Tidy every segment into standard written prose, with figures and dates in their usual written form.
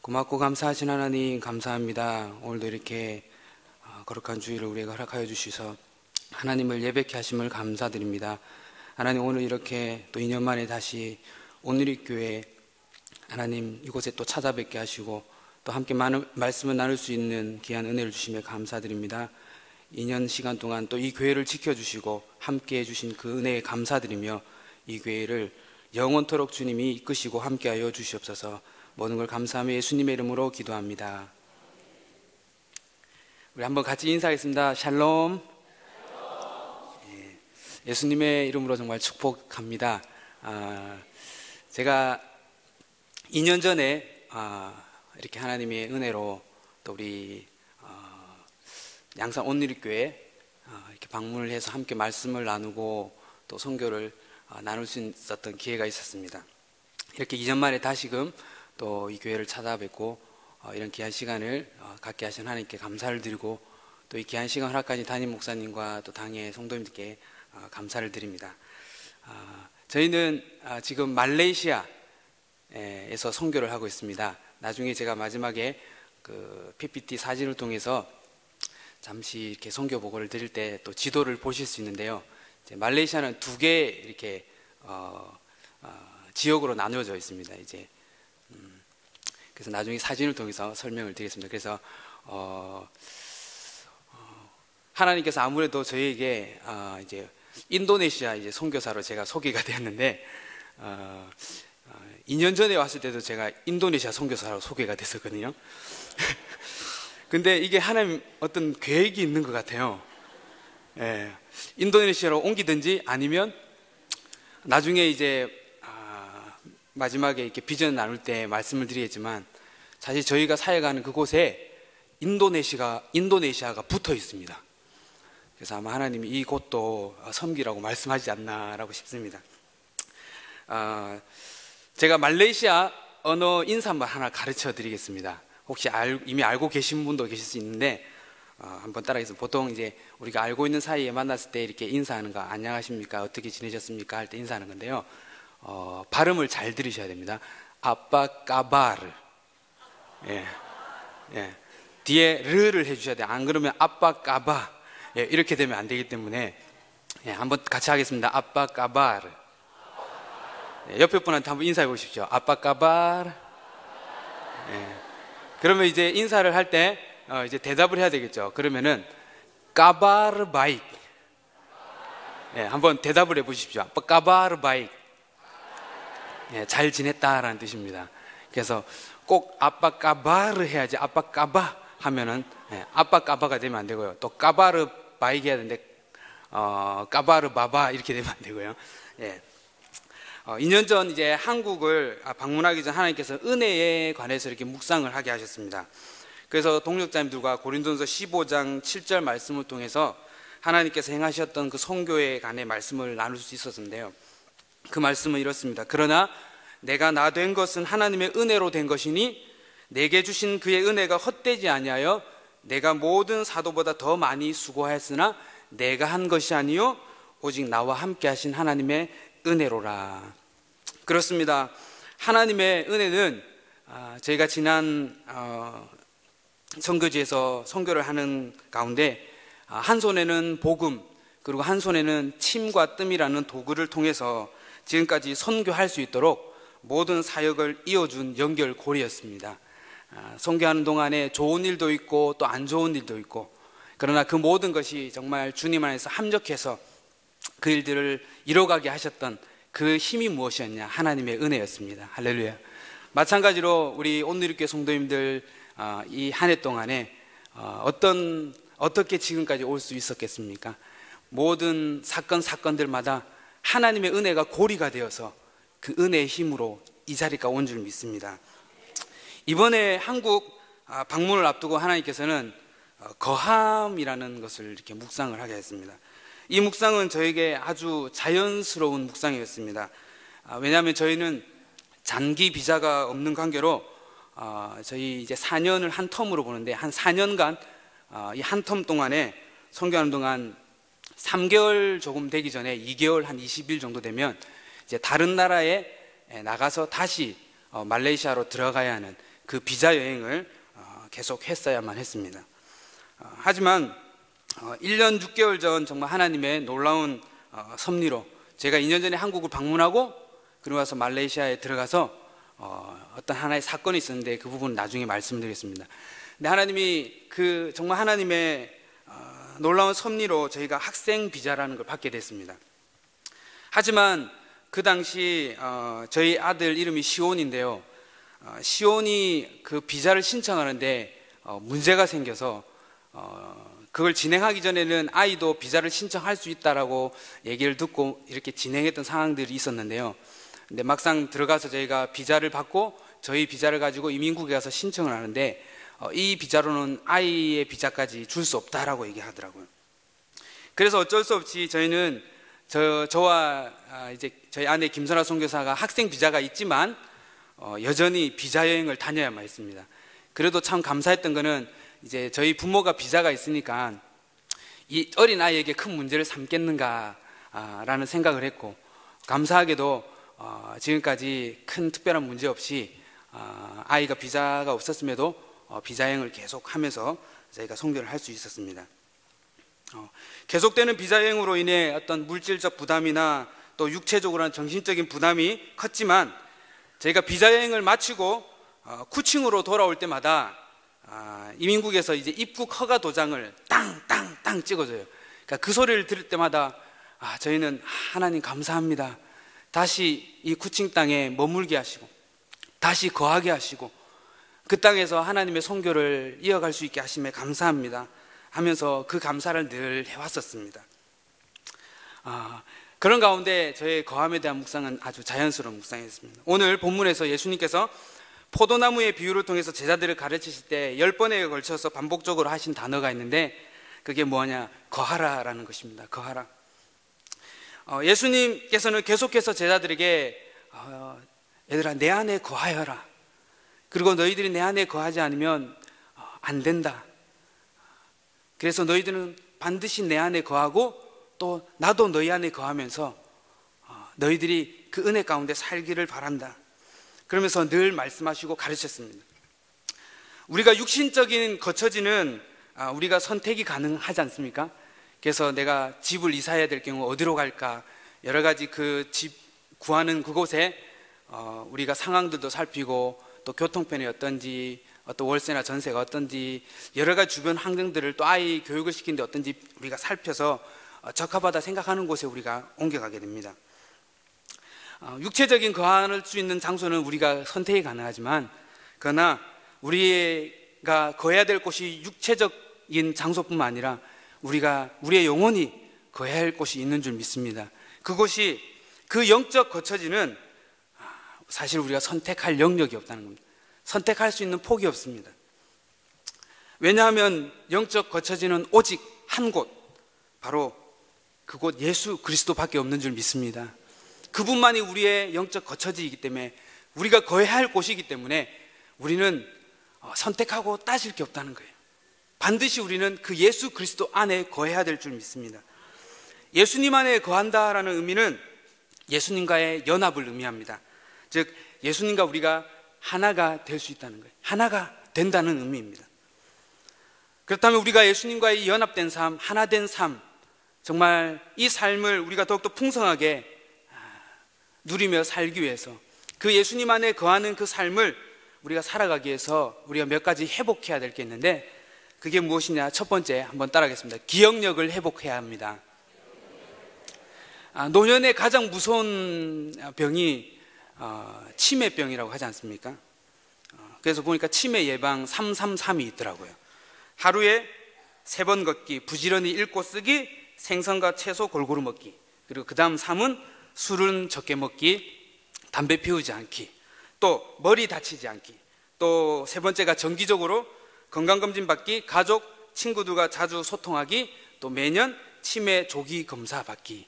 고맙고 감사하신 하나님 감사합니다. 오늘도 이렇게 거룩한 주일을 우리에게 허락하여 주셔서 하나님을 예배케 하심을 감사드립니다. 하나님, 오늘 이렇게 또 2년 만에 다시 온누리교회 하나님 이곳에 또 찾아뵙게 하시고 또 함께 많은 말씀을 나눌 수 있는 귀한 은혜를 주시며 감사드립니다. 2년 시간 동안 또 이 교회를 지켜주시고 함께 해주신 그 은혜에 감사드리며 이 교회를 영원토록 주님이 이끄시고 함께하여 주시옵소서. 모든 걸 감사하며 예수님의 이름으로 기도합니다. 우리 한번 같이 인사하겠습니다. 샬롬. 예수님의 이름으로 정말 축복합니다. 제가 2년 전에 이렇게 하나님의 은혜로 또 우리 양산 온누리교회 이렇게 방문을 해서 함께 말씀을 나누고 또 선교를 나눌 수 있었던 기회가 있었습니다. 이렇게 2년 만에 다시금 또 이 교회를 찾아뵙고 이런 귀한 시간을 갖게 하신 하나님께 감사를 드리고 또 이 귀한 시간 허락하신 담임 목사님과 또 당의 성도님들께 감사를 드립니다. 저희는 지금 말레이시아에서 선교를 하고 있습니다. 나중에 제가 마지막에 그 PPT 사진을 통해서 잠시 이렇게 선교 보고를 드릴 때 또 지도를 보실 수 있는데요. 이제 말레이시아는 두 개 이렇게 지역으로 나누어져 있습니다. 이제 그래서 나중에 사진을 통해서 설명을 드리겠습니다. 그래서 하나님께서 아무래도 저희에게 이제 인도네시아 이제 선교사로 제가 소개가 되었는데 2년 전에 왔을 때도 제가 인도네시아 선교사로 소개가 됐었거든요. 근데 이게 하나님 어떤 계획이 있는 것 같아요. 예, 인도네시아로 옮기든지 아니면 나중에 이제 마지막에 이렇게 비전 나눌 때 말씀을 드리겠지만 사실 저희가 사역하는 그곳에 인도네시아가 붙어 있습니다. 그래서 아마 하나님이 이곳도 섬기라고 말씀하지 않나라고 싶습니다. 제가 말레이시아 언어 인사말 하나 가르쳐 드리겠습니다. 혹시 이미 알고 계신 분도 계실 수 있는데 한번 따라하겠습니다. 보통 이제 우리가 알고 있는 사이에 만났을 때 이렇게 인사하는 거, 안녕하십니까, 어떻게 지내셨습니까 할 때 인사하는 건데요. 발음을 잘 들으셔야 됩니다. 아빠 까바르. 예. 뒤에 르를 해주셔야 돼요. 안 그러면 아빠 까바. 예, 이렇게 되면 안 되기 때문에 한번 같이 하겠습니다. 아빠 까바르. 옆에 분한테 한번 인사해 보십시오. 아빠 까바르. 그러면 이제 인사를 할 때 이제 대답을 해야 되겠죠. 그러면은 까바르 바익. 한번 대답을 해 보십시오. 아빠 까바르 바익. 잘 지냈다라는 뜻입니다. 그래서 꼭 아빠 까바르 해야지 아빠 까바 하면은 아빠 까바가 되면 안 되고요. 또 까바르 바익 해야 되는데 까바르 바바 이렇게 되면 안 되고요. 2년 전 이제 한국을 방문하기 전 하나님께서 은혜에 관해서 이렇게 묵상을 하게 하셨습니다. 그래서 동역자님들과 고린도전서 15장 7절 말씀을 통해서 하나님께서 행하셨던 그 선교에 관해 말씀을 나눌 수 있었는데요. 그 말씀은 이렇습니다. 그러나 내가 나 된 것은 하나님의 은혜로 된 것이니 내게 주신 그의 은혜가 헛되지 아니하여 내가 모든 사도보다 더 많이 수고하였으나 내가 한 것이 아니요 오직 나와 함께 하신 하나님의 은혜로라. 그렇습니다. 하나님의 은혜는 저희가 지난 선교지에서 선교를 하는 가운데 한 손에는 복음 그리고 한 손에는 침과 뜸이라는 도구를 통해서 지금까지 선교할 수 있도록 모든 사역을 이어준 연결고리였습니다. 선교하는 동안에 좋은 일도 있고 또 안 좋은 일도 있고, 그러나 그 모든 것이 정말 주님 안에서 합력해서 그 일들을 이뤄가게 하셨던 그 힘이 무엇이었냐? 하나님의 은혜였습니다. 할렐루야. 마찬가지로 우리 온누리교회 성도님들 이 한 해 동안에 어떻게 지금까지 올 수 있었겠습니까? 모든 사건들마다 하나님의 은혜가 고리가 되어서 그 은혜의 힘으로 이 자리가 온 줄 믿습니다. 이번에 한국 방문을 앞두고 하나님께서는 거함이라는 것을 이렇게 묵상을 하게 했습니다. 이 묵상은 저에게 아주 자연스러운 묵상이었습니다. 왜냐하면 저희는 장기 비자가 없는 관계로 저희 이제 4년을 한 텀으로 보는데 한 4년간 이 한 텀 동안에 선교하는 동안 3개월 조금 되기 전에 2개월 한 20일 정도 되면 이제 다른 나라에 나가서 다시 말레이시아로 들어가야 하는 그 비자 여행을 계속 했어야만 했습니다. 하지만 1년 6개월 전 정말 하나님의 놀라운 섭리로 제가 2년 전에 한국을 방문하고 그리고 와서 말레이시아에 들어가서 어떤 하나의 사건이 있었는데 그 부분은 나중에 말씀드리겠습니다. 근데 하나님이 정말 하나님의 놀라운 섭리로 저희가 학생 비자라는 걸 받게 됐습니다. 하지만 그 당시 저희 아들 이름이 시온인데요. 시온이 그 비자를 신청하는데 문제가 생겨서 그걸 진행하기 전에는 아이도 비자를 신청할 수 있다라고 얘기를 듣고 이렇게 진행했던 상황들이 있었는데요. 근데 막상 들어가서 저희가 비자를 받고 저희 비자를 가지고 이민국에 가서 신청을 하는데 이 비자로는 아이의 비자까지 줄 수 없다라고 얘기하더라고요. 그래서 어쩔 수 없이 저희는 저와 이제 저희 아내 김선아 선교사가 학생 비자가 있지만 여전히 비자 여행을 다녀야만 했습니다. 그래도 참 감사했던 거는 이제 저희 부모가 비자가 있으니까 이 어린 아이에게 큰 문제를 삼겠는가 라는 생각을 했고, 감사하게도 지금까지 큰 특별한 문제 없이 아이가 비자가 없었음에도 비자 여행을 계속 하면서 저희가 선교를 할 수 있었습니다. 계속되는 비자 여행으로 인해 어떤 물질적 부담이나 또 육체적으로는 정신적인 부담이 컸지만 저희가 비자 여행을 마치고 쿠칭으로 돌아올 때마다 이민국에서 이제 입국 허가 도장을 땅땅땅 찍어줘요. 그러니까 그 소리를 들을 때마다 저희는 하나님 감사합니다. 다시 이 쿠칭 땅에 머물게 하시고 다시 거하게 하시고 그 땅에서 하나님의 선교를 이어갈 수 있게 하심에 감사합니다 하면서 그 감사를 늘 해왔었습니다. 그런 가운데 저의 거함에 대한 묵상은 아주 자연스러운 묵상이었습니다. 오늘 본문에서 예수님께서 포도나무의 비유를 통해서 제자들을 가르치실 때 10번에 걸쳐서 반복적으로 하신 단어가 있는데 그게 뭐냐? 거하라라는 것입니다. 거하라. 예수님께서는 계속해서 제자들에게 얘들아 내 안에 거하여라. 그리고 너희들이 내 안에 거하지 않으면 안 된다. 그래서 너희들은 반드시 내 안에 거하고 또 나도 너희 안에 거하면서 너희들이 그 은혜 가운데 살기를 바란다. 그러면서 늘 말씀하시고 가르쳤습니다. 우리가 육신적인 거처지는 우리가 선택이 가능하지 않습니까? 그래서 내가 집을 이사해야 될 경우 어디로 갈까? 여러 가지 그 집 구하는 그곳에 우리가 상황들도 살피고 또 교통편이 어떤지 또 월세나 전세가 어떤지 여러 가지 주변 환경들을 또 아이 교육을 시키는데 어떤지 우리가 살펴서 적합하다 생각하는 곳에 우리가 옮겨가게 됩니다. 육체적인 거할 수 있는 장소는 우리가 선택이 가능하지만 그러나 우리가 거해야 될 곳이 육체적인 장소뿐만 아니라 우리의 영혼이 거해야 할 곳이 있는 줄 믿습니다. 그곳이 그 영적 거처지는 사실 우리가 선택할 영역이 없다는 겁니다. 선택할 수 있는 폭이 없습니다. 왜냐하면 영적 거처지는 오직 한 곳, 바로 그곳 예수 그리스도밖에 없는 줄 믿습니다. 그분만이 우리의 영적 거처지이기 때문에 우리가 거해야 할 곳이기 때문에 우리는 선택하고 따질 게 없다는 거예요. 반드시 우리는 그 예수 그리스도 안에 거해야 될 줄 믿습니다. 예수님 안에 거한다라는 의미는 예수님과의 연합을 의미합니다. 즉 예수님과 우리가 하나가 될 수 있다는 거예요. 하나가 된다는 의미입니다. 그렇다면 우리가 예수님과의 연합된 삶, 하나된 삶, 정말 이 삶을 우리가 더욱더 풍성하게 누리며 살기 위해서 그 예수님 안에 거하는 그 삶을 우리가 살아가기 위해서 우리가 몇 가지 회복해야 될 게 있는데 그게 무엇이냐? 첫 번째 한번 따라하겠습니다. 기억력을 회복해야 합니다. 노년의 가장 무서운 병이 치매병이라고 하지 않습니까? 그래서 보니까 치매 예방 333이 있더라고요. 하루에 3번 걷기, 부지런히 읽고 쓰기, 생선과 채소 골고루 먹기, 그리고 그 다음 3은 술은 적게 먹기, 담배 피우지 않기, 또 머리 다치지 않기, 또 3번째가 정기적으로 건강검진 받기, 가족, 친구들과 자주 소통하기, 또 매년 치매 조기 검사 받기.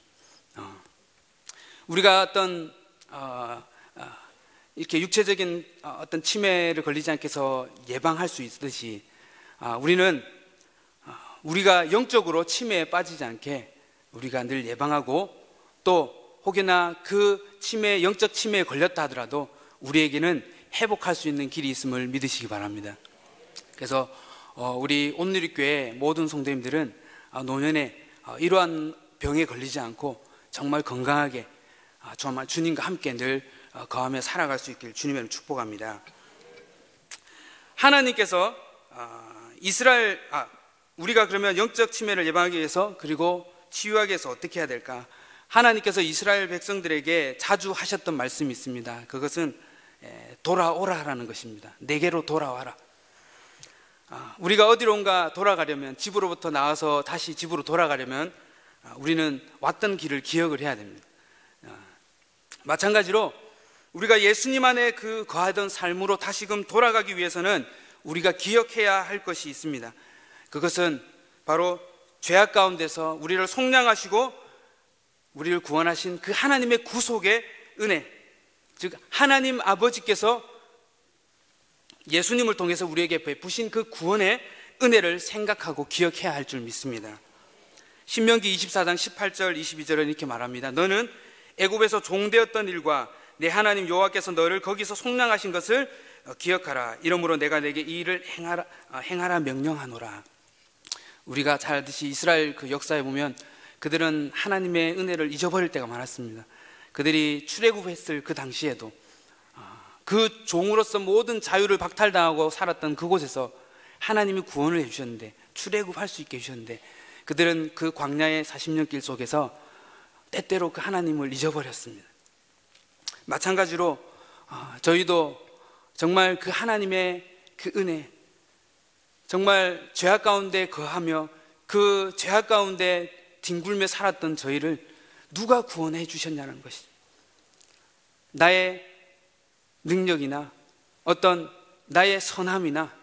우리가 어떤 이렇게 육체적인 어떤 치매를 걸리지 않게 해서 예방할 수 있듯이 우리는 우리가 영적으로 치매에 빠지지 않게 우리가 늘 예방하고 또 혹여나 그 영적 치매에 걸렸다 하더라도 우리에게는 회복할 수 있는 길이 있음을 믿으시기 바랍니다. 그래서 우리 온누리교회 모든 성도님들은 노년에 이러한 병에 걸리지 않고 정말 건강하게 정말 주님과 함께 늘 거하며 살아갈 수 있길 주님을 축복합니다. 하나님께서 우리가 그러면 영적 치매를 예방하기 위해서 그리고 치유하기 위해서 어떻게 해야 될까? 하나님께서 이스라엘 백성들에게 자주 하셨던 말씀이 있습니다. 그것은 돌아오라라는 것입니다. 내게로 돌아와라. 우리가 어디론가 돌아가려면, 집으로부터 나와서 다시 집으로 돌아가려면 우리는 왔던 길을 기억을 해야 됩니다. 마찬가지로 우리가 예수님 안에 그 거하던 삶으로 다시금 돌아가기 위해서는 우리가 기억해야 할 것이 있습니다. 그것은 바로 죄악 가운데서 우리를 속량하시고 우리를 구원하신 그 하나님의 구속의 은혜, 즉 하나님 아버지께서 예수님을 통해서 우리에게 베푸신 그 구원의 은혜를 생각하고 기억해야 할 줄 믿습니다. 신명기 24장 18절 22절은 이렇게 말합니다. 너는 애굽에서 종되었던 일과 내 하나님 여호와께서 너를 거기서 속량하신 것을 기억하라. 이러므로 내가 내게 이 일을 행하라 명령하노라. 우리가 잘 알듯이 이스라엘 그 역사에 보면 그들은 하나님의 은혜를 잊어버릴 때가 많았습니다. 그들이 출애굽했을 그 당시에도 그 종으로서 모든 자유를 박탈당하고 살았던 그곳에서 하나님이 구원을 해주셨는데, 출애굽할 수 있게 해주셨는데, 그들은 그 광야의 40년 길 속에서 때때로 그 하나님을 잊어버렸습니다. 마찬가지로 저희도 정말 그 하나님의 그 은혜, 정말 죄악 가운데 거하며 그 죄악 가운데 뒹굴며 살았던 저희를 누가 구원해 주셨냐는 것이, 나의 능력이나 어떤 나의 선함이나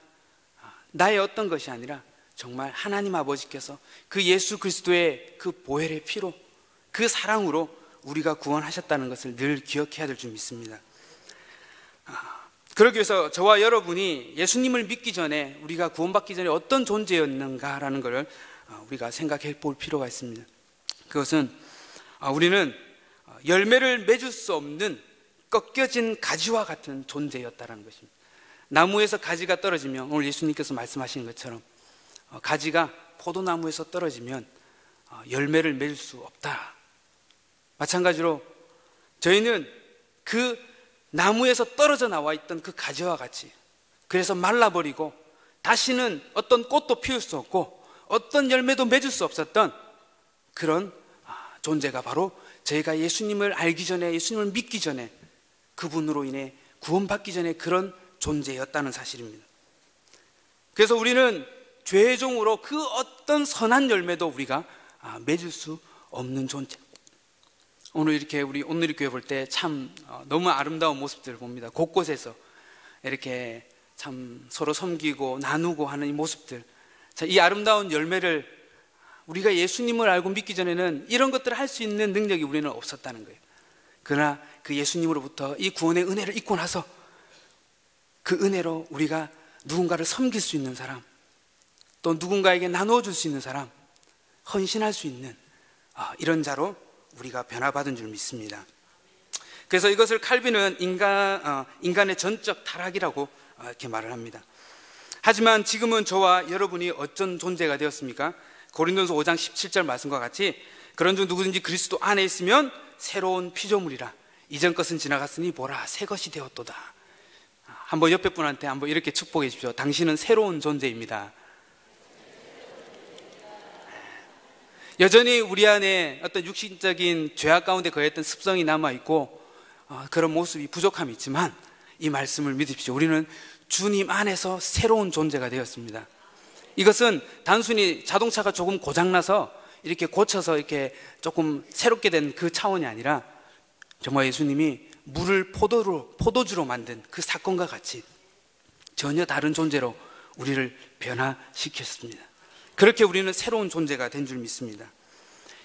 나의 어떤 것이 아니라 정말 하나님 아버지께서 그 예수 그리스도의 그 보혈의 피로, 그 사랑으로 우리가 구원하셨다는 것을 늘 기억해야 될 줄 믿습니다. 그러기 위해서 저와 여러분이 예수님을 믿기 전에, 우리가 구원받기 전에 어떤 존재였는가라는 것을 우리가 생각해 볼 필요가 있습니다. 그것은 우리는 열매를 맺을 수 없는 꺾여진 가지와 같은 존재였다는 것입니다. 나무에서 가지가 떨어지면, 오늘 예수님께서 말씀하시는 것처럼 가지가 포도나무에서 떨어지면 열매를 맺을 수 없다. 마찬가지로 저희는 그 나무에서 떨어져 나와 있던 그 가지와 같이, 그래서 말라버리고 다시는 어떤 꽃도 피울 수 없고 어떤 열매도 맺을 수 없었던 그런 존재가 바로 저희가 예수님을 알기 전에, 예수님을 믿기 전에, 그분으로 인해 구원받기 전에 그런 존재였다는 사실입니다. 그래서 우리는 죄의 종으로 그 어떤 선한 열매도 우리가 맺을 수 없는 존재. 오늘 이렇게 우리 온누리교회 볼 때 참 너무 아름다운 모습들을 봅니다. 곳곳에서 이렇게 참 서로 섬기고 나누고 하는 이 모습들, 이 아름다운 열매를 우리가 예수님을 알고 믿기 전에는 이런 것들을 할 수 있는 능력이 우리는 없었다는 거예요. 그러나 그 예수님으로부터 이 구원의 은혜를 잊고 나서 그 은혜로 우리가 누군가를 섬길 수 있는 사람, 또 누군가에게 나누어 줄 수 있는 사람, 헌신할 수 있는 이런 자로 우리가 변화받은 줄 믿습니다. 그래서 이것을 칼빈은 인간의 전적 타락이라고 이렇게 말을 합니다. 하지만 지금은 저와 여러분이 어떤 존재가 되었습니까? 고린도전서 5장 17절 말씀과 같이 그런 중 누구든지 그리스도 안에 있으면 새로운 피조물이라, 이전 것은 지나갔으니 보라 새 것이 되었도다. 한번 옆에 분한테 한번 이렇게 축복해 주십시오. 당신은 새로운 존재입니다. 여전히 우리 안에 어떤 육신적인 죄악 가운데 거했던 습성이 남아있고 그런 모습이, 부족함이 있지만 이 말씀을 믿으십시오. 우리는 주님 안에서 새로운 존재가 되었습니다. 이것은 단순히 자동차가 조금 고장나서 이렇게 고쳐서 이렇게 조금 새롭게 된 그 차원이 아니라 정말 예수님이 물을 포도주로 만든 그 사건과 같이 전혀 다른 존재로 우리를 변화시켰습니다. 그렇게 우리는 새로운 존재가 된 줄 믿습니다.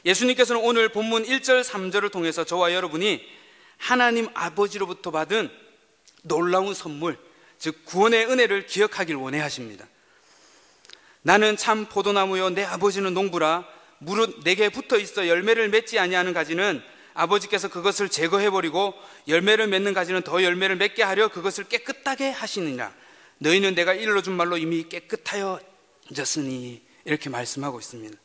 예수님께서는 오늘 본문 1절 3절을 통해서 저와 여러분이 하나님 아버지로부터 받은 놀라운 선물, 즉 구원의 은혜를 기억하길 원해 하십니다. 나는 참 포도나무요 내 아버지는 농부라. 무릇 내게 붙어 있어 열매를 맺지 아니하는 가지는 아버지께서 그것을 제거해버리고 열매를 맺는 가지는 더 열매를 맺게 하려 그것을 깨끗하게 하시느니라. 너희는 내가 일러준 말로 이미 깨끗하여졌으니, 이렇게 말씀하고 있습니다.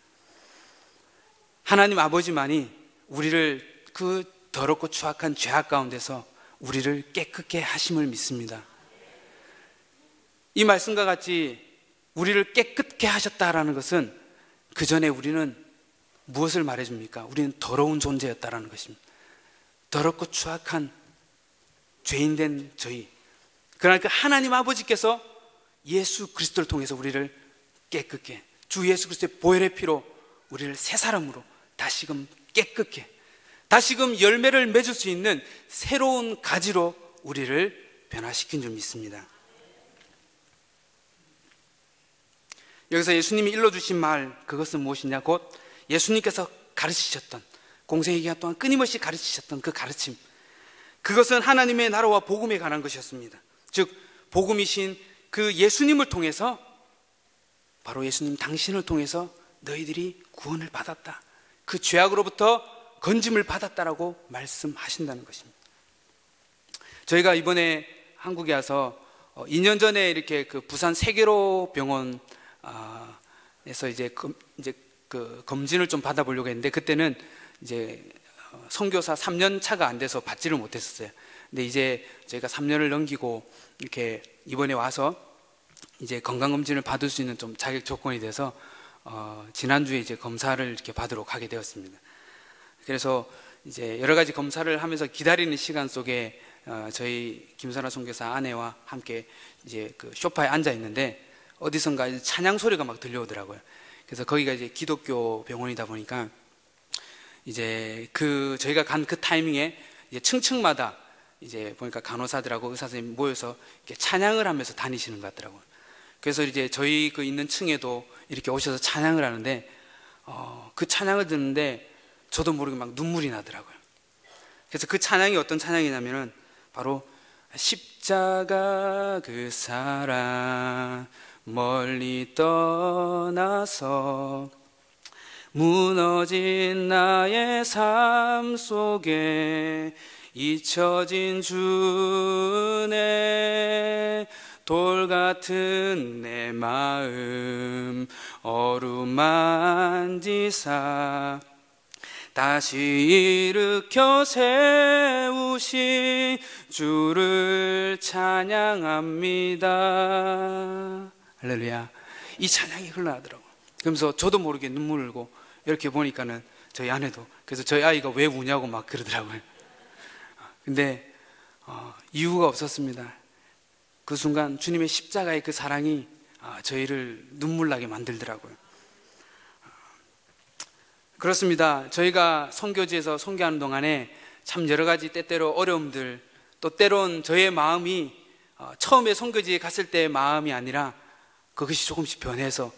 하나님 아버지만이 우리를 그 더럽고 추악한 죄악 가운데서 우리를 깨끗게 하심을 믿습니다. 이 말씀과 같이 우리를 깨끗게 하셨다라는 것은 그 전에 우리는 무엇을 말해줍니까? 우리는 더러운 존재였다라는 것입니다. 더럽고 추악한 죄인된 저희. 그러니까 하나님 아버지께서 예수 그리스도를 통해서 우리를 깨끗게, 주 예수 그리스도의 보혈의 피로 우리를 새 사람으로 다시금 깨끗게, 다시금 열매를 맺을 수 있는 새로운 가지로 우리를 변화시킨 줄 믿습니다. 여기서 예수님이 일러주신 말, 그것은 무엇이냐? 곧 예수님께서 가르치셨던, 공생의 기간 동안 끊임없이 가르치셨던 그 가르침, 그것은 하나님의 나라와 복음에 관한 것이었습니다. 즉 복음이신 그 예수님을 통해서, 바로 예수님 당신을 통해서 너희들이 구원을 받았다, 그 죄악으로부터 건짐을 받았다라고 말씀하신다는 것입니다. 저희가 이번에 한국에 와서 2년 전에 이렇게 그 부산 세계로 병원에서 이제 그 검진을 좀 받아보려고 했는데, 그때는 이제 선교사 3년 차가 안 돼서 받지를 못했었어요. 근데 이제 저희가 3년을 넘기고 이렇게 이번에 와서 이제 건강검진을 받을 수 있는 좀 자격 조건이 돼서 지난주에 이제 검사를 이렇게 받으러 가게 되었습니다. 그래서 이제 여러 가지 검사를 하면서 기다리는 시간 속에 저희 김선아 선교사 아내와 함께 이제 그 소파에 앉아 있는데 어디선가 찬양 소리가 막 들려오더라고요. 그래서 거기가 이제 기독교 병원이다 보니까 이제 그 저희가 간 그 타이밍에 이제 층층마다 이제 보니까 간호사들하고 의사 선생님 모여서 이렇게 찬양을 하면서 다니시는 것 같더라고요. 그래서 이제 저희 그 있는 층에도 이렇게 오셔서 찬양을 하는데 그 찬양을 듣는데 저도 모르게 막 눈물이 나더라고요. 그래서 그 찬양이 어떤 찬양이냐면은 바로 십자가 그 사랑 멀리 떠나서 무너진 나의 삶 속에 잊혀진 주네 돌같은 내 마음 어루만지사 다시 일으켜 세우신 주를 찬양합니다. 할렐루야. 이 찬양이 흘러나더라고요. 그러면서 저도 모르게 눈물을 흘고 이렇게 보니까는 저희 아내도, 그래서 저희 아이가 왜 우냐고 막 그러더라고요. 근데 이유가 없었습니다. 그 순간 주님의 십자가의 그 사랑이 저희를 눈물 나게 만들더라고요. 그렇습니다. 저희가 선교지에서 선교하는 동안에 참 여러 가지 때때로 어려움들, 또 때론 저의 마음이 처음에 선교지에 갔을 때의 마음이 아니라 그것이 조금씩 변해서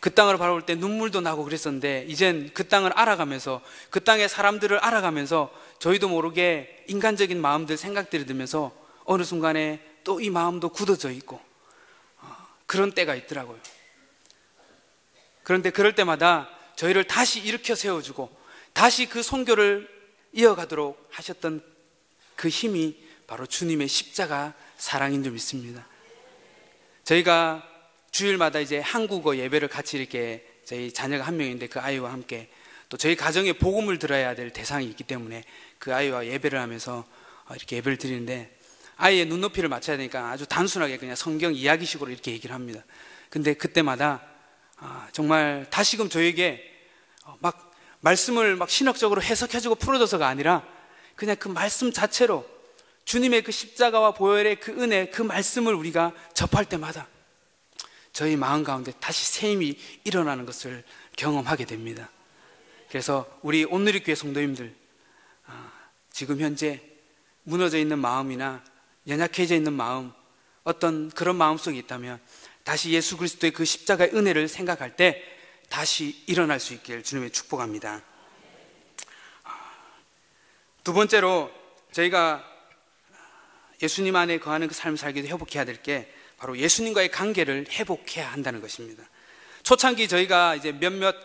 그 땅을 바라볼 때 눈물도 나고 그랬었는데, 이젠 그 땅을 알아가면서 그 땅의 사람들을 알아가면서 저희도 모르게 인간적인 마음들, 생각들이 들면서 어느 순간에 또 이 마음도 굳어져 있고 그런 때가 있더라고요. 그런데 그럴 때마다 저희를 다시 일으켜 세워주고 다시 그 선교를 이어가도록 하셨던 그 힘이 바로 주님의 십자가 사랑인 줄 믿습니다. 저희가 주일마다 이제 한국어 예배를 같이 이렇게, 저희 자녀가 한 명인데 그 아이와 함께 또 저희 가정에 복음을 들어야 될 대상이 있기 때문에 그 아이와 예배를 하면서 이렇게 예배를 드리는데, 아이의 눈높이를 맞춰야 되니까 아주 단순하게 그냥 성경 이야기식으로 이렇게 얘기를 합니다. 근데 그때마다 정말 다시금 저에게 막 말씀을 막 신학적으로 해석해주고 풀어줘서가 아니라 그냥 그 말씀 자체로 주님의 그 십자가와 보혈의 그 은혜, 그 말씀을 우리가 접할 때마다 저희 마음 가운데 다시 새 힘이 일어나는 것을 경험하게 됩니다. 그래서 우리 온누리교회 성도님들, 지금 현재 무너져 있는 마음이나 연약해져 있는 마음, 어떤 그런 마음속에 있다면 다시 예수 그리스도의 그 십자가의 은혜를 생각할 때 다시 일어날 수 있기를 주님의 축복합니다. 두 번째로 저희가 예수님 안에 거하는 그 삶을 살기도 회복해야 될 게 바로 예수님과의 관계를 회복해야 한다는 것입니다. 초창기 저희가 이제 몇몇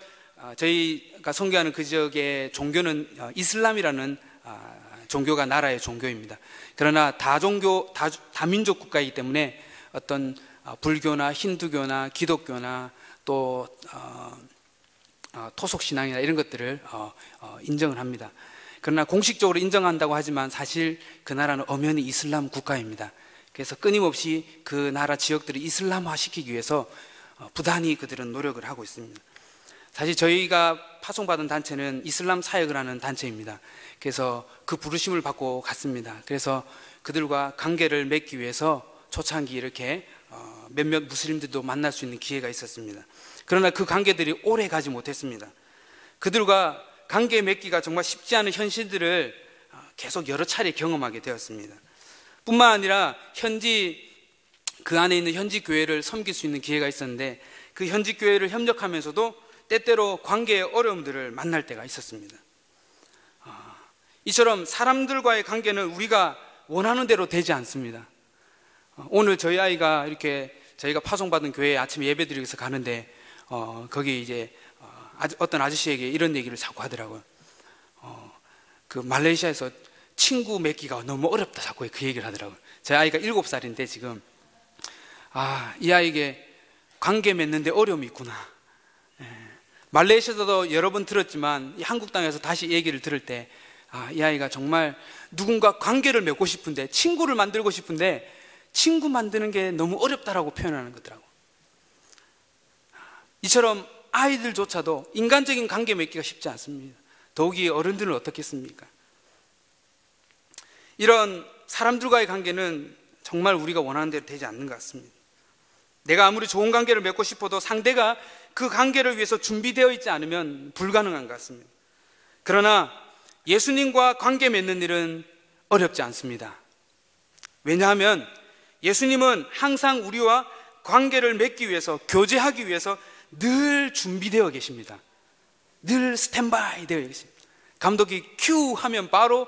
저희가 선교하는 그 지역의 종교는 이슬람이라는 종교가 나라의 종교입니다. 그러나 다종교, 다민족 국가이기 때문에 어떤 불교나 힌두교나 기독교나 또 토속신앙이나 이런 것들을 인정을 합니다. 그러나 공식적으로 인정한다고 하지만 사실 그 나라는 엄연히 이슬람 국가입니다. 그래서 끊임없이 그 나라 지역들을 이슬람화 시키기 위해서 부단히 그들은 노력을 하고 있습니다. 사실 저희가 파송받은 단체는 이슬람 사역을 하는 단체입니다. 그래서 그 부르심을 받고 갔습니다. 그래서 그들과 관계를 맺기 위해서 초창기 이렇게 몇몇 무슬림들도 만날 수 있는 기회가 있었습니다. 그러나 그 관계들이 오래 가지 못했습니다. 그들과 관계 맺기가 정말 쉽지 않은 현실들을 계속 여러 차례 경험하게 되었습니다. 뿐만 아니라 그 안에 있는 현지 교회를 섬길 수 있는 기회가 있었는데 그 현지 교회를 협력하면서도 때때로 관계의 어려움들을 만날 때가 있었습니다. 이처럼 사람들과의 관계는 우리가 원하는 대로 되지 않습니다. 오늘 저희 아이가 이렇게 저희가 파송받은 교회에 아침 예배드리기 위해서 가는데 거기 이제 어떤 아저씨에게 이런 얘기를 자꾸 하더라고요. 그 말레이시아에서 친구 맺기가 너무 어렵다 자꾸 그 얘기를 하더라고요. 제 아이가 7살인데 지금 이 아이에게 관계 맺는데 어려움이 있구나. 말레이시아에서도 여러 번 들었지만 한국 땅에서 다시 얘기를 들을 때 이 아이가 정말 누군가 관계를 맺고 싶은데 친구를 만들고 싶은데 친구 만드는 게 너무 어렵다라고 표현하는 거더라고. 이처럼 아이들조차도 인간적인 관계 맺기가 쉽지 않습니다. 더욱이 어른들은 어떻겠습니까? 이런 사람들과의 관계는 정말 우리가 원하는 대로 되지 않는 것 같습니다. 내가 아무리 좋은 관계를 맺고 싶어도 상대가 그 관계를 위해서 준비되어 있지 않으면 불가능한 것 같습니다. 그러나 예수님과 관계 맺는 일은 어렵지 않습니다. 왜냐하면 예수님은 항상 우리와 관계를 맺기 위해서, 교제하기 위해서 늘 준비되어 계십니다. 늘 스탠바이 되어 계십니다. 감독이 큐 하면 바로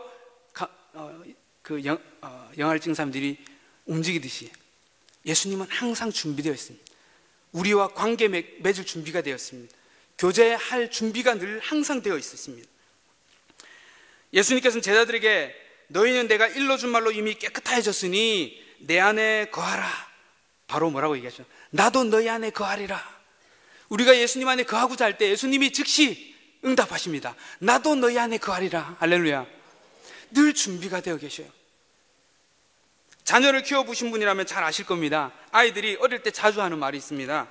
영화를 사람들이 움직이듯이 예수님은 항상 준비되어 있습니다. 우리와 관계 맺을 준비가 되었습니다. 교제할 준비가 늘 항상 되어 있었습니다. 예수님께서는 제자들에게 너희는 내가 일러준 말로 이미 깨끗해졌으니 내 안에 거하라. 바로 뭐라고 얘기하죠? 나도 너희 안에 거하리라. 우리가 예수님 안에 거하고자 할 때 예수님이 즉시 응답하십니다. 나도 너희 안에 거하리라. 할렐루야. 늘 준비가 되어 계셔요. 자녀를 키워보신 분이라면 잘 아실 겁니다. 아이들이 어릴 때 자주 하는 말이 있습니다.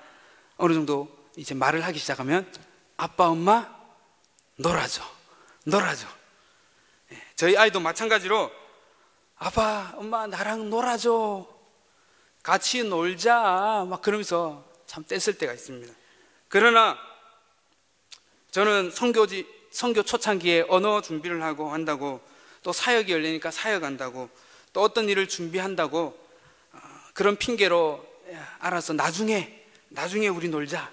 어느 정도 이제 말을 하기 시작하면 아빠 엄마 놀아줘, 놀아줘. 저희 아이도 마찬가지로 아빠 엄마 나랑 놀아줘, 같이 놀자 막 그러면서 참 뗐을 때가 있습니다. 그러나 저는 선교 초창기에 언어 준비를 하고 한다고, 또 사역이 열리니까 사역한다고, 또 어떤 일을 준비한다고 그런 핑계로 알아서 나중에 우리 놀자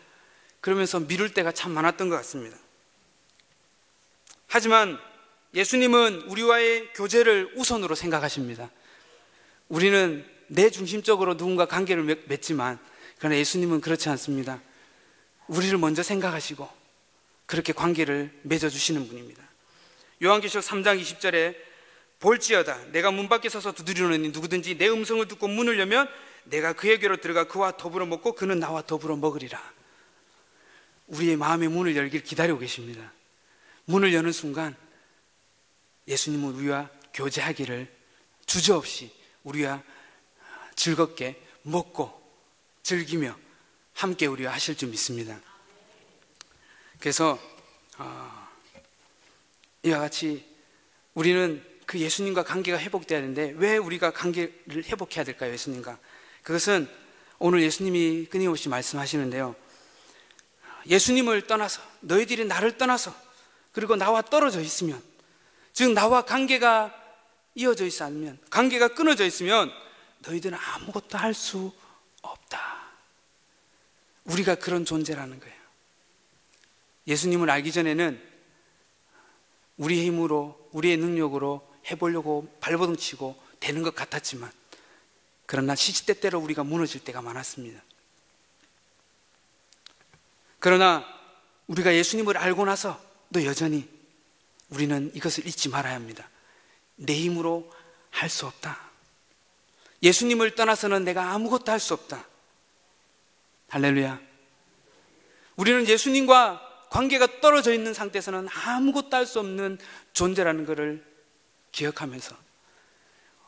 그러면서 미룰 때가 참 많았던 것 같습니다. 하지만 예수님은 우리와의 교제를 우선으로 생각하십니다. 우리는 내 중심적으로 누군가 관계를 맺지만 그러나 예수님은 그렇지 않습니다. 우리를 먼저 생각하시고 그렇게 관계를 맺어주시는 분입니다. 요한계시록 3장 20절에 볼지어다 내가 문 밖에 서서 두드리노니 누구든지 내 음성을 듣고 문을 열면 내가 그에게로 들어가 그와 더불어 먹고 그는 나와 더불어 먹으리라. 우리의 마음의 문을 열기를 기다리고 계십니다. 문을 여는 순간 예수님은 우리와 교제하기를 주저없이 우리와 즐겁게 먹고 즐기며 함께 우리와 하실 줄 믿습니다. 그래서 이와 같이 우리는 그 예수님과 관계가 회복되어야 하는데 왜 우리가 관계를 회복해야 될까요? 예수님과. 그것은 오늘 예수님이 끊임없이 말씀하시는데요, 예수님을 떠나서, 너희들이 나를 떠나서 그리고 나와 떨어져 있으면, 즉 나와 관계가 이어져 있지 않으면, 관계가 끊어져 있으면 너희들은 아무것도 할 수 없다. 우리가 그런 존재라는 거예요. 예수님을 알기 전에는 우리의 힘으로, 우리의 능력으로 해보려고 발버둥 치고 되는 것 같았지만, 그러나 시시때때로 우리가 무너질 때가 많았습니다. 그러나 우리가 예수님을 알고 나서도 여전히 우리는 이것을 잊지 말아야 합니다. 내 힘으로 할 수 없다. 예수님을 떠나서는 내가 아무것도 할 수 없다. 할렐루야. 우리는 예수님과 관계가 떨어져 있는 상태에서는 아무것도 할 수 없는 존재라는 것을 기억하면서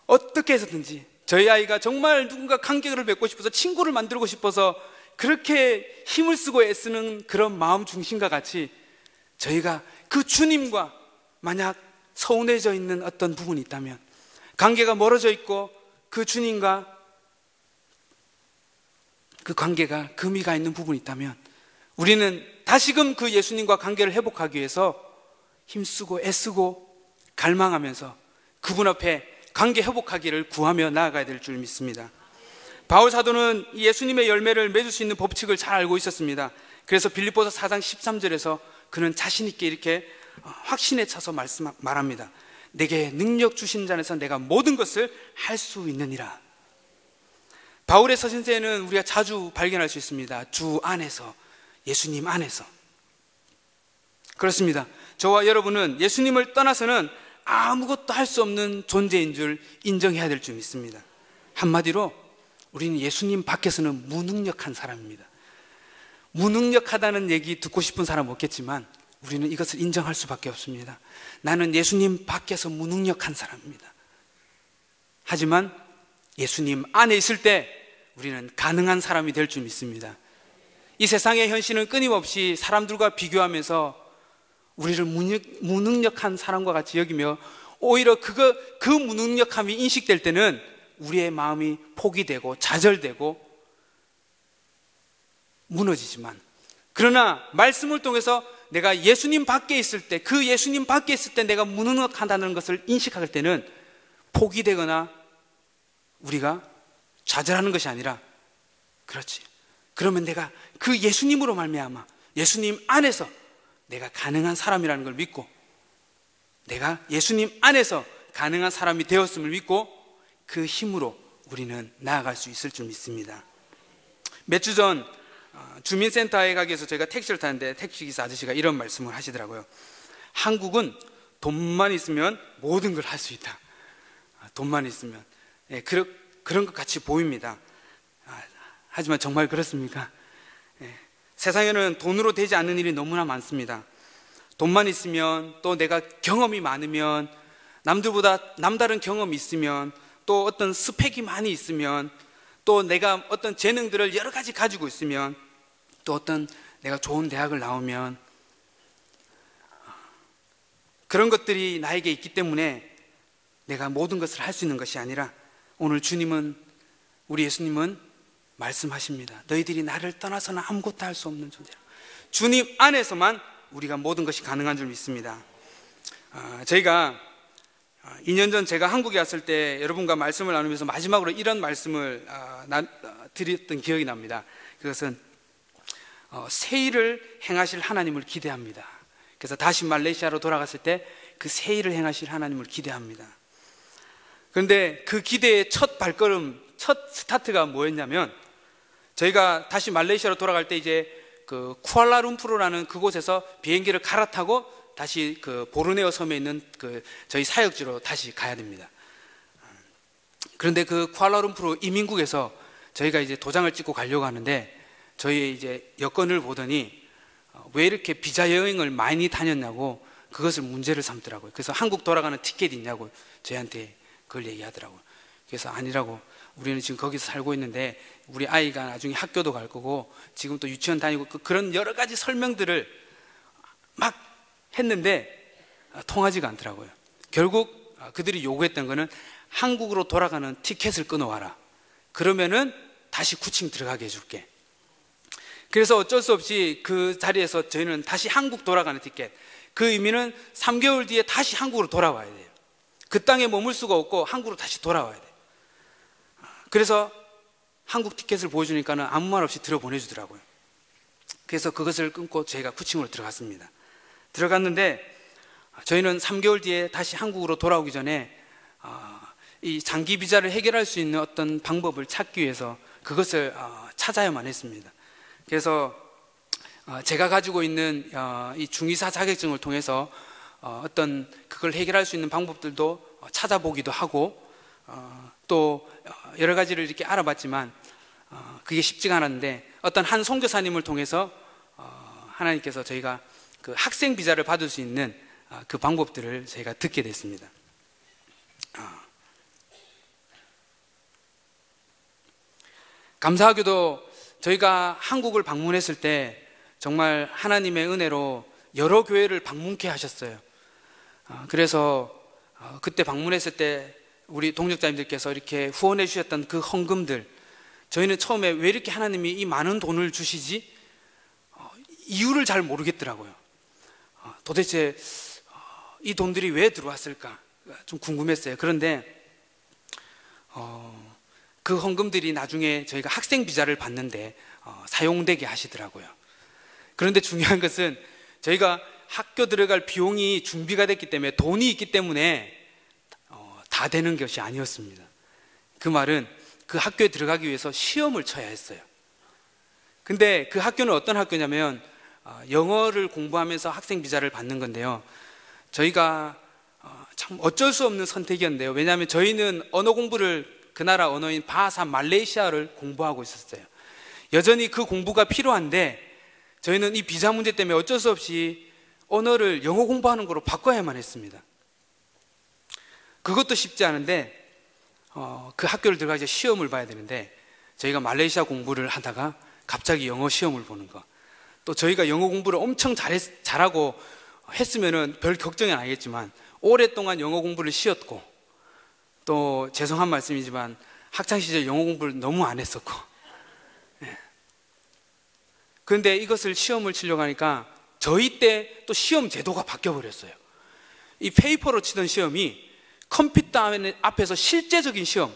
어떻게 해서든지 저희 아이가 정말 누군가 관계를 맺고 싶어서 친구를 만들고 싶어서 그렇게 힘을 쓰고 애쓰는 그런 마음 중심과 같이 저희가 그 주님과 만약 서운해져 있는 어떤 부분이 있다면, 관계가 멀어져 있고 그 주님과 그 관계가 금이 가 있는 부분이 있다면 우리는 다시금 그 예수님과 관계를 회복하기 위해서 힘쓰고 애쓰고 갈망하면서 그분 앞에 관계 회복하기를 구하며 나아가야 될 줄 믿습니다. 바울 사도는 예수님의 열매를 맺을 수 있는 법칙을 잘 알고 있었습니다. 그래서 빌립보서 4장 13절에서 그는 자신 있게 이렇게 확신에 차서 말합니다. 내게 능력 주신 자 안에서 내가 모든 것을 할 수 있느니라. 바울의 서신서에는 우리가 자주 발견할 수 있습니다. 주 안에서, 예수님 안에서. 그렇습니다. 저와 여러분은 예수님을 떠나서는 아무것도 할 수 없는 존재인 줄 인정해야 될 줄 믿습니다. 한마디로 우리는 예수님 밖에서는 무능력한 사람입니다. 무능력하다는 얘기 듣고 싶은 사람 없겠지만 우리는 이것을 인정할 수밖에 없습니다. 나는 예수님 밖에서 무능력한 사람입니다. 하지만 예수님 안에 있을 때 우리는 가능한 사람이 될 줄 믿습니다. 이 세상의 현실은 끊임없이 사람들과 비교하면서 우리를 무능력한 사람과 같이 여기며 오히려 그 무능력함이 인식될 때는 우리의 마음이 포기되고 좌절되고 무너지지만, 그러나 말씀을 통해서 내가 예수님 밖에 있을 때, 그 예수님 밖에 있을 때 내가 무능력하다는 것을 인식할 때는 포기되거나 우리가 좌절하는 것이 아니라, 그렇지, 그러면 내가 그 예수님으로 말미암아 예수님 안에서 내가 가능한 사람이라는 걸 믿고, 내가 예수님 안에서 가능한 사람이 되었음을 믿고 그 힘으로 우리는 나아갈 수 있을 줄 믿습니다. 몇 주 전 주민센터에 가기 위해서 저희가 택시를 타는데 택시기사 아저씨가 이런 말씀을 하시더라고요. 한국은 돈만 있으면 모든 걸 할 수 있다. 돈만 있으면. 예, 그런 것 같이 보입니다. 하지만 정말 그렇습니까? 예, 세상에는 돈으로 되지 않는 일이 너무나 많습니다. 돈만 있으면, 또 내가 경험이 많으면, 남들보다 남다른 경험이 있으면, 또 어떤 스펙이 많이 있으면, 또 내가 어떤 재능들을 여러 가지 가지고 있으면, 또 어떤 내가 좋은 대학을 나오면, 그런 것들이 나에게 있기 때문에 내가 모든 것을 할 수 있는 것이 아니라, 오늘 주님은, 우리 예수님은 말씀하십니다. 너희들이 나를 떠나서는 아무것도 할 수 없는 존재라. 주님 안에서만 우리가 모든 것이 가능한 줄 믿습니다. 저희가 2년 전 제가 한국에 왔을 때 여러분과 말씀을 나누면서 마지막으로 이런 말씀을 드렸던 기억이 납니다. 그것은 새 일을 행하실 하나님을 기대합니다. 그래서 다시 말레이시아로 돌아갔을 때 그 새 일을 행하실 하나님을 기대합니다. 그런데 그 기대의 첫 발걸음, 첫 스타트가 뭐였냐면, 저희가 다시 말레이시아로 돌아갈 때 이제 그 쿠알라룸푸르라는 그곳에서 비행기를 갈아타고 다시 그 보르네오 섬에 있는 그 저희 사역지로 다시 가야 됩니다. 그런데 그 쿠알라룸푸르 이민국에서 저희가 이제 도장을 찍고 가려고 하는데, 저희 이제 여권을 보더니 왜 이렇게 비자 여행을 많이 다녔냐고 그것을 문제를 삼더라고요. 그래서 한국 돌아가는 티켓 있냐고 저희한테 그걸 얘기하더라고요. 그래서 아니라고, 우리는 지금 거기서 살고 있는데 우리 아이가 나중에 학교도 갈 거고 지금 또 유치원 다니고 그런 여러 가지 설명들을 막 했는데 통하지가 않더라고요. 결국 그들이 요구했던 거는 한국으로 돌아가는 티켓을 끊어와라. 그러면은 다시 구칭 들어가게 해줄게. 그래서 어쩔 수 없이 그 자리에서 저희는 다시 한국 돌아가는 티켓, 그 의미는 3개월 뒤에 다시 한국으로 돌아와야 돼요. 그 땅에 머물 수가 없고 한국으로 다시 돌아와야 돼요. 그래서 한국 티켓을 보여주니까는 아무 말 없이 들어보내주더라고요. 그래서 그것을 끊고 저희가 쿠칭으로 들어갔습니다. 들어갔는데 저희는 3개월 뒤에 다시 한국으로 돌아오기 전에 이 장기 비자를 해결할 수 있는 어떤 방법을 찾기 위해서 그것을 찾아야만 했습니다. 그래서 제가 가지고 있는 이 중의사 자격증을 통해서 어떤 그걸 해결할 수 있는 방법들도 찾아보기도 하고 또 여러 가지를 이렇게 알아봤지만 그게 쉽지가 않았는데 어떤 한 선교사님을 통해서 하나님께서 저희가 그 학생 비자를 받을 수 있는 그 방법들을 저희가 듣게 됐습니다. 감사하게도 저희가 한국을 방문했을 때 정말 하나님의 은혜로 여러 교회를 방문케 하셨어요. 그래서 그때 방문했을 때 우리 동역자님들께서 이렇게 후원해 주셨던 그 헌금들, 저희는 처음에 왜 이렇게 하나님이 이 많은 돈을 주시지? 이유를 잘 모르겠더라고요. 도대체 이 돈들이 왜 들어왔을까 좀 궁금했어요. 그런데 그 헌금들이 나중에 저희가 학생 비자를 받는데 사용되게 하시더라고요. 그런데 중요한 것은 저희가 학교 들어갈 비용이 준비가 됐기 때문에, 돈이 있기 때문에 다 되는 것이 아니었습니다. 그 말은 그 학교에 들어가기 위해서 시험을 쳐야 했어요. 근데 그 학교는 어떤 학교냐면 영어를 공부하면서 학생 비자를 받는 건데요, 저희가 참 어쩔 수 없는 선택이었는데요. 왜냐하면 저희는 언어 공부를, 그 나라 언어인 바하사 말레이시아를 공부하고 있었어요. 여전히 그 공부가 필요한데 저희는 이 비자 문제 때문에 어쩔 수 없이 언어를 영어 공부하는 거로 바꿔야만 했습니다. 그것도 쉽지 않은데 그 학교를 들어가서 시험을 봐야 되는데, 저희가 말레이시아 공부를 하다가 갑자기 영어 시험을 보는 거, 또 저희가 영어 공부를 엄청 잘하고 했으면은 별 걱정이 안 하겠지만 오랫동안 영어 공부를 쉬었고, 또 죄송한 말씀이지만 학창시절 영어 공부를 너무 안 했었고, 그런데 이것을 시험을 치려고 하니까 저희 때 또 시험 제도가 바뀌어버렸어요. 이 페이퍼로 치던 시험이 컴퓨터 앞에서 실제적인 시험,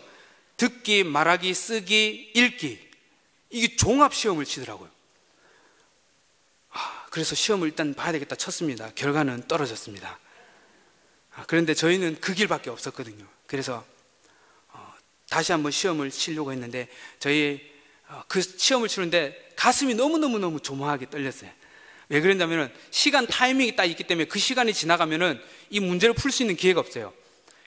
듣기, 말하기, 쓰기, 읽기, 이게 종합 시험을 치더라고요. 그래서 시험을 일단 봐야 되겠다 쳤습니다. 결과는 떨어졌습니다. 그런데 저희는 그 길밖에 없었거든요. 그래서 다시 한번 시험을 치려고 했는데 저희 그 시험을 치는데 가슴이 너무너무 조마하게 떨렸어요. 왜 그랬냐면 시간 타이밍이 딱 있기 때문에 그 시간이 지나가면은 이 문제를 풀 수 있는 기회가 없어요.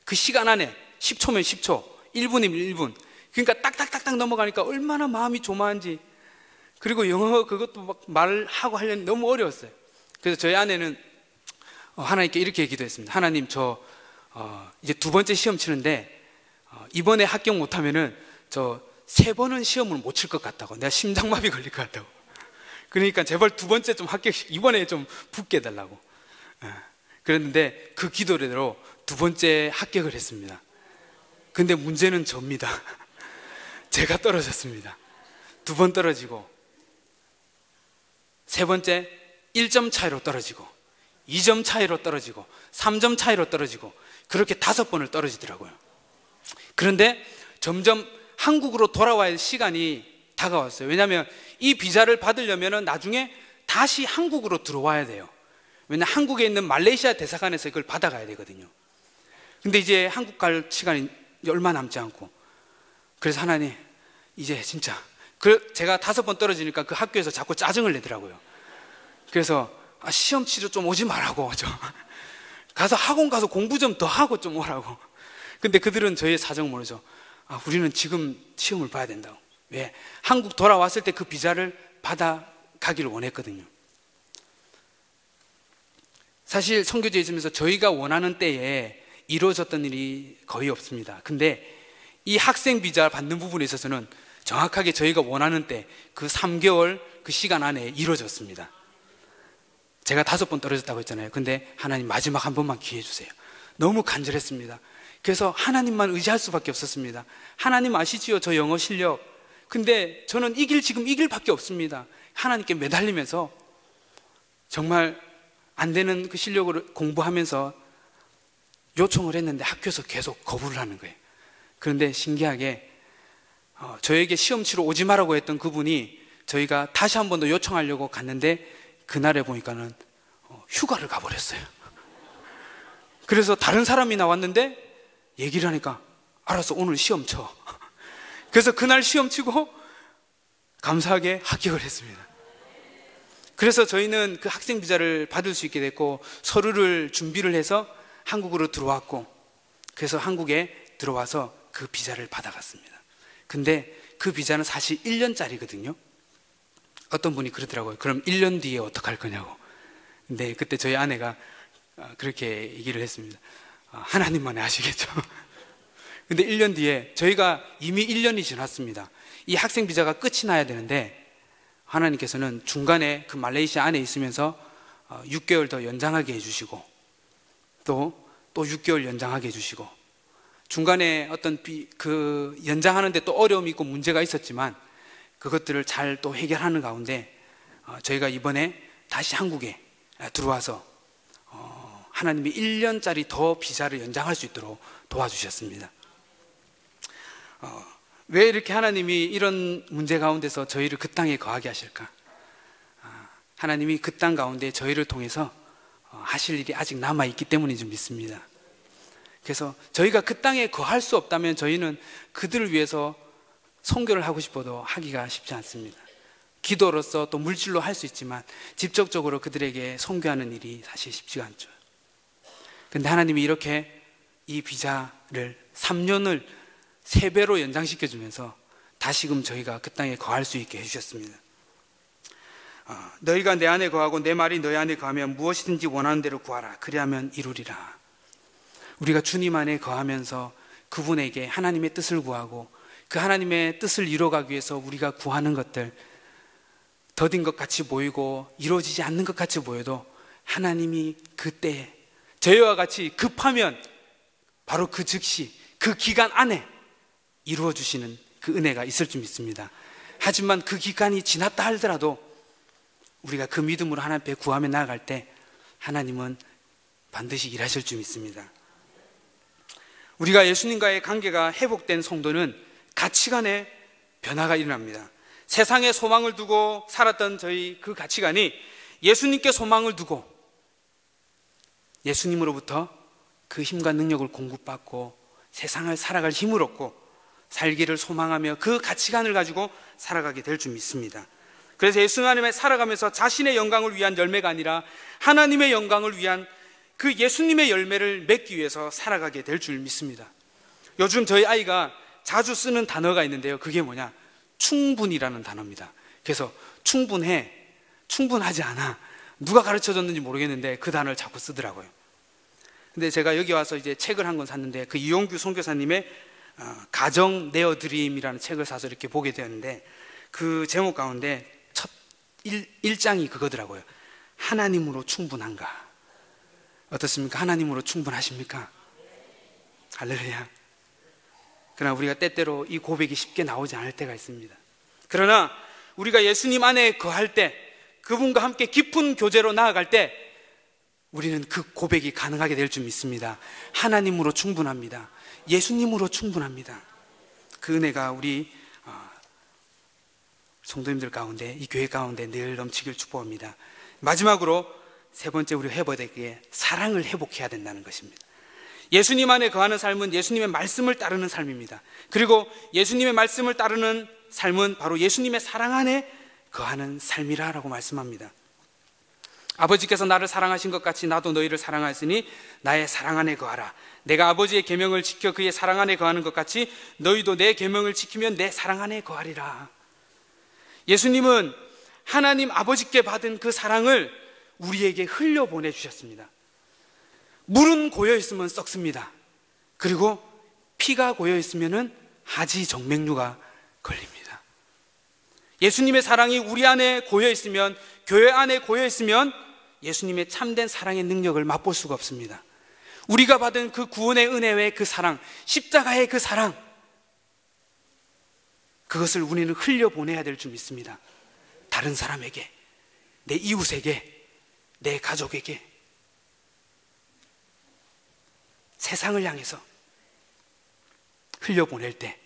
그 시간 안에 10초면 10초, 1분이면 1분, 그러니까 딱딱딱딱 넘어가니까 얼마나 마음이 조마한지. 그리고 영어 그것도 막 말하고 하려니 너무 어려웠어요. 그래서 저희 아내는 하나님께 이렇게 기도했습니다. 하나님, 저 이제 두 번째 시험 치는데 이번에 합격 못하면은 저 3번은 시험을 못 칠 것 같다고, 내가 심장마비 걸릴 것 같다고. 그러니까 제발 두 번째 좀 이번에 좀 붙게 해달라고. 그랬는데 그 기도대로 두 번째 합격을 했습니다. 근데 문제는 접니다. 제가 떨어졌습니다. 2번 떨어지고, 세 번째 1점 차이로 떨어지고, 2점 차이로 떨어지고, 3점 차이로 떨어지고, 그렇게 5번을 떨어지더라고요. 그런데 점점 한국으로 돌아와야 할 시간이 다가왔어요. 왜냐하면 이 비자를 받으려면 나중에 다시 한국으로 들어와야 돼요. 왜냐하면 한국에 있는 말레이시아 대사관에서 이걸 받아가야 되거든요. 근데 이제 한국 갈 시간이 얼마 남지 않고, 그래서 하나님, 이제 진짜 제가 5번 떨어지니까 그 학교에서 자꾸 짜증을 내더라고요. 그래서 시험 치러 좀 오지 말라고, 가서 학원 가서 공부 좀 더 하고 좀 오라고. 근데 그들은 저희의 사정을 모르죠. 우리는 지금 시험을 봐야 된다고. 왜? 한국 돌아왔을 때 그 비자를 받아가기를 원했거든요. 사실 선교지에 있으면서 저희가 원하는 때에 이루어졌던 일이 거의 없습니다. 근데 이 학생 비자 받는 부분에 있어서는 정확하게 저희가 원하는 때 그 3개월 그 시간 안에 이루어졌습니다. 제가 5번 떨어졌다고 했잖아요. 근데 하나님, 마지막 한 번만 기회 주세요. 너무 간절했습니다. 그래서 하나님만 의지할 수밖에 없었습니다. 하나님 아시지요, 저 영어 실력. 근데 저는 지금 이길 밖에 없습니다. 하나님께 매달리면서 정말 안 되는 그 실력으로 공부하면서 요청을 했는데 학교에서 계속 거부를 하는 거예요. 그런데 신기하게 저에게 시험 치러 오지 말라고 했던 그분이 저희가 다시 한 번 더 요청하려고 갔는데 그날에 보니까는 휴가를 가버렸어요. 그래서 다른 사람이 나왔는데 얘기를 하니까, 알았어, 오늘 시험 쳐. 그래서 그날 시험 치고 감사하게 합격을 했습니다. 그래서 저희는 그 학생 비자를 받을 수 있게 됐고 서류를 준비를 해서 한국으로 들어왔고, 그래서 한국에 들어와서 그 비자를 받아갔습니다. 근데 그 비자는 사실 1년짜리거든요. 어떤 분이 그러더라고요. 그럼 1년 뒤에 어떡할 거냐고. 근데 그때 저희 아내가 그렇게 얘기를 했습니다. 하나님만이 아시겠죠. 근데 1년 뒤에 저희가 이미 1년이 지났습니다. 이 학생 비자가 끝이 나야 되는데 하나님께서는 중간에 그 말레이시아 안에 있으면서 6개월 더 연장하게 해주시고 또 6개월 연장하게 해주시고, 중간에 어떤 그 연장하는데 또 어려움이 있고 문제가 있었지만 그것들을 잘 또 해결하는 가운데 저희가 이번에 다시 한국에 들어와서 하나님이 1년짜리 더 비자를 연장할 수 있도록 도와주셨습니다. 왜 이렇게 하나님이 이런 문제 가운데서 저희를 그 땅에 거하게 하실까? 하나님이 그 땅 가운데 저희를 통해서 하실 일이 아직 남아있기 때문인 줄 믿습니다. 그래서 저희가 그 땅에 거할 수 없다면 저희는 그들을 위해서 선교를 하고 싶어도 하기가 쉽지 않습니다. 기도로서 또 물질로 할 수 있지만 직접적으로 그들에게 선교하는 일이 사실 쉽지가 않죠. 근데 하나님이 이렇게 이 비자를 3년을 3배로 연장시켜 주면서 다시금 저희가 그 땅에 거할 수 있게 해주셨습니다. 너희가 내 안에 거하고 내 말이 너희 안에 거하면 무엇이든지 원하는 대로 구하라. 그리하면 이루리라. 우리가 주님 안에 거하면서 그분에게 하나님의 뜻을 구하고 그 하나님의 뜻을 이루어가기 위해서 우리가 구하는 것들, 더딘 것 같이 보이고 이루어지지 않는 것 같이 보여도 하나님이 그때 저희와 같이 급하면 바로 그 즉시 그 기간 안에 이루어주시는 그 은혜가 있을 줄 믿습니다. 하지만 그 기간이 지났다 하더라도 우리가 그 믿음으로 하나님 앞에 구하며 나아갈 때 하나님은 반드시 일하실 줄 믿습니다. 우리가 예수님과의 관계가 회복된 성도는 가치관의 변화가 일어납니다. 세상에 소망을 두고 살았던 저희 그 가치관이 예수님께 소망을 두고 예수님으로부터 그 힘과 능력을 공급받고 세상을 살아갈 힘을 얻고 살기를 소망하며 그 가치관을 가지고 살아가게 될 줄 믿습니다. 그래서 예수 안에 살아가면서 자신의 영광을 위한 열매가 아니라 하나님의 영광을 위한 그 예수님의 열매를 맺기 위해서 살아가게 될 줄 믿습니다. 요즘 저희 아이가 자주 쓰는 단어가 있는데요, 그게 뭐냐? 충분이라는 단어입니다. 그래서 충분해, 충분하지 않아, 누가 가르쳐줬는지 모르겠는데 그 단어를 자꾸 쓰더라고요. 근데 제가 여기 와서 이제 책을 한 권 샀는데 그 이용규 선교사님의 가정 내어드림이라는 책을 사서 이렇게 보게 되었는데 그 제목 가운데 첫 1장이 그거더라고요. 하나님으로 충분한가? 어떻습니까? 하나님으로 충분하십니까? 할렐루야. 그러나 우리가 때때로 이 고백이 쉽게 나오지 않을 때가 있습니다. 그러나 우리가 예수님 안에 거할 때, 그분과 함께 깊은 교제로 나아갈 때 우리는 그 고백이 가능하게 될 줄 믿습니다. 하나님으로 충분합니다. 예수님으로 충분합니다. 그 은혜가 우리 성도님들 가운데, 이 교회 가운데 늘 넘치길 축복합니다. 마지막으로 세 번째, 우리 회복에게 사랑을 회복해야 된다는 것입니다. 예수님 안에 거하는 삶은 예수님의 말씀을 따르는 삶입니다. 그리고 예수님의 말씀을 따르는 삶은 바로 예수님의 사랑 안에 거하는 삶이라고 말씀합니다. 아버지께서 나를 사랑하신 것 같이 나도 너희를 사랑하였으니 나의 사랑 안에 거하라. 내가 아버지의 계명을 지켜 그의 사랑 안에 거하는 것 같이 너희도 내 계명을 지키면 내 사랑 안에 거하리라. 예수님은 하나님 아버지께 받은 그 사랑을 우리에게 흘려보내 주셨습니다. 물은 고여있으면 썩습니다. 그리고 피가 고여있으면 하지정맥류가 걸립니다. 예수님의 사랑이 우리 안에 고여있으면, 교회 안에 고여있으면 예수님의 참된 사랑의 능력을 맛볼 수가 없습니다. 우리가 받은 그 구원의 은혜의 그 사랑, 십자가의 그 사랑, 그것을 우리는 흘려보내야 될 줄 믿습니다. 다른 사람에게, 내 이웃에게, 내 가족에게, 세상을 향해서 흘려보낼 때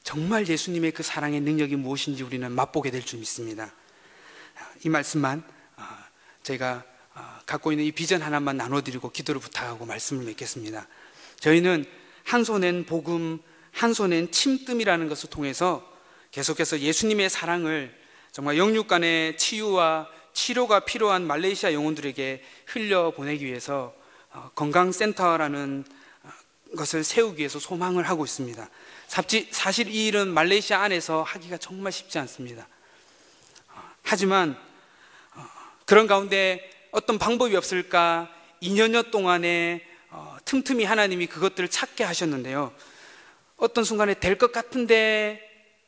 정말 예수님의 그 사랑의 능력이 무엇인지 우리는 맛보게 될 줄 믿습니다. 이 말씀만 제가 갖고 있는 이 비전 하나만 나눠드리고 기도를 부탁하고 말씀을 맺겠습니다. 저희는 한 손엔 복음, 한 손엔 침뜸이라는 것을 통해서 계속해서 예수님의 사랑을 정말 영육 간의 치유와 치료가 필요한 말레이시아 영혼들에게 흘려보내기 위해서 건강센터라는 것을 세우기 위해서 소망을 하고 있습니다. 사실 이 일은 말레이시아 안에서 하기가 정말 쉽지 않습니다. 하지만 그런 가운데 어떤 방법이 없을까 2년여 동안에 틈틈이 하나님이 그것들을 찾게 하셨는데요, 어떤 순간에 될 것 같은데